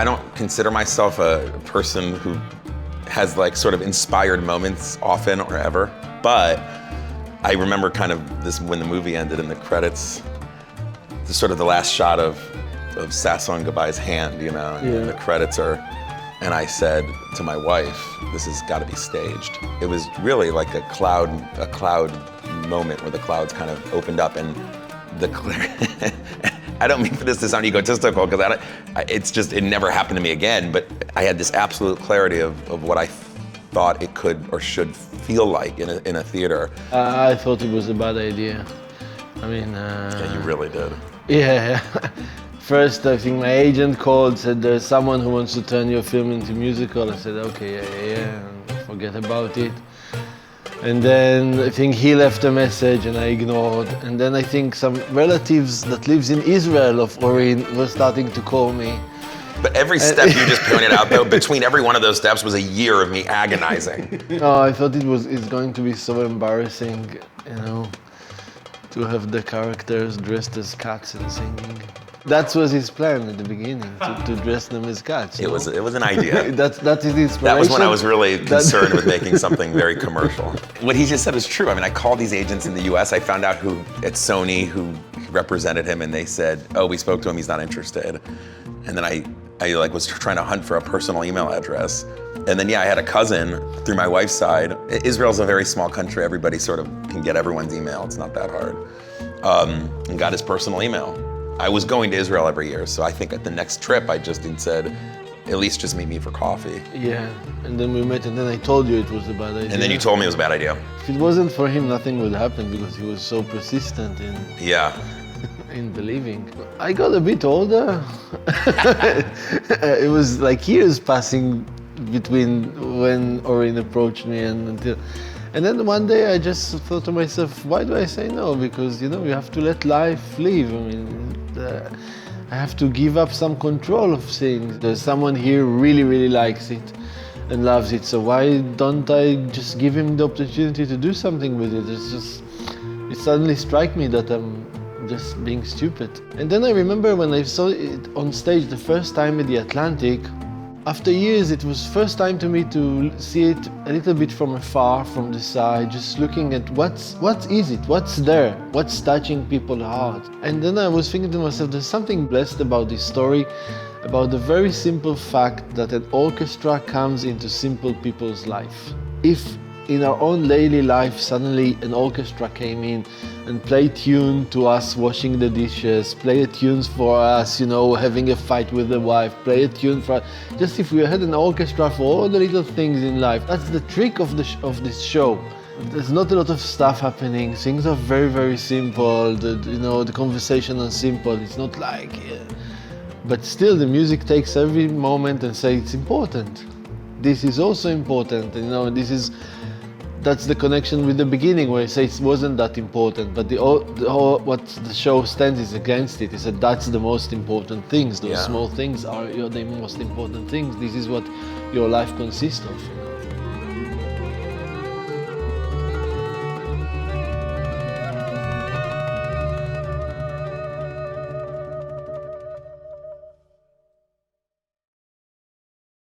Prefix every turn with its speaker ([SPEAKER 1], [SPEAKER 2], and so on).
[SPEAKER 1] I don't consider myself a person who has like sort of inspired moments often or ever, but I remember kind of this when the movie ended in the credits, the sort of the last shot of Sasson Gabai's hand, you know, and the credits are, and I said to my wife, this has got to be staged. It was really like a cloud moment where the clouds kind of opened up and I don't mean for this to sound egotistical, because it never happened to me again, but I had this absolute clarity of what I thought it could or should feel like in a theater.
[SPEAKER 2] I thought it was a bad idea. I mean...
[SPEAKER 1] Yeah, you really did.
[SPEAKER 2] Yeah. First, I think my agent called, said there's someone who wants to turn your film into musical. I said, okay, yeah, and forget about it. And then I think he left a message and I ignored. And then I think some relatives that lives in Israel of Orin were starting to call me.
[SPEAKER 1] But every step you just pointed out, though, between every one of those steps was a year of me agonizing.
[SPEAKER 2] No, I thought it's going to be so embarrassing, you know, to have the characters dressed as cats and singing. That was his plan at the beginning, to dress them as cats.
[SPEAKER 1] It was an idea.
[SPEAKER 2] That is inspiration.
[SPEAKER 1] That was when I was really concerned with making something very commercial. What he just said is true. I mean, I called these agents in the US. I found out who at Sony who represented him, and they said, oh, we spoke to him, he's not interested. And then I like was trying to hunt for a personal email address. And then, yeah, I had a cousin through my wife's side. Israel's a very small country. Everybody sort of can get everyone's email. It's not that hard. And got his personal email. I was going to Israel every year, so I think at the next trip I just said, at least just meet me for coffee.
[SPEAKER 2] Yeah, and then we met, and then I told you it was a bad idea.
[SPEAKER 1] And then you told me it was a bad idea.
[SPEAKER 2] If it wasn't for him, nothing would happen because he was so persistent in in believing. I got a bit older. It was like years passing between when Orin approached me and until. And then one day I just thought to myself, why do I say no? Because, you know, you have to let life live. I mean, I have to give up some control of things. There's someone here who really, really likes it and loves it. So why don't I just give him the opportunity to do something with it? It suddenly struck me that I'm just being stupid. And then I remember when I saw it on stage the first time at the Atlantic, after years, it was first time to me to see it a little bit from afar, from the side, just looking at what is it, what's there, what's touching people's heart. And then I was thinking to myself, there's something blessed about this story, about the very simple fact that an orchestra comes into simple people's life. If in our own daily life, suddenly an orchestra came in and played tune to us washing the dishes, play a tunes for us, you know, having a fight with the wife, play a tune for us. Just if we had an orchestra for all the little things in life. That's the trick of this show. There's not a lot of stuff happening. Things are very, very simple. The conversation is simple. It's not like, but still the music takes every moment and say it's important. This is also important, you know, that's the connection with the beginning where I say it wasn't that important, but what the show stands is against it. Is that that's the most important things. Those small things are the most important things. This is what your life consists of.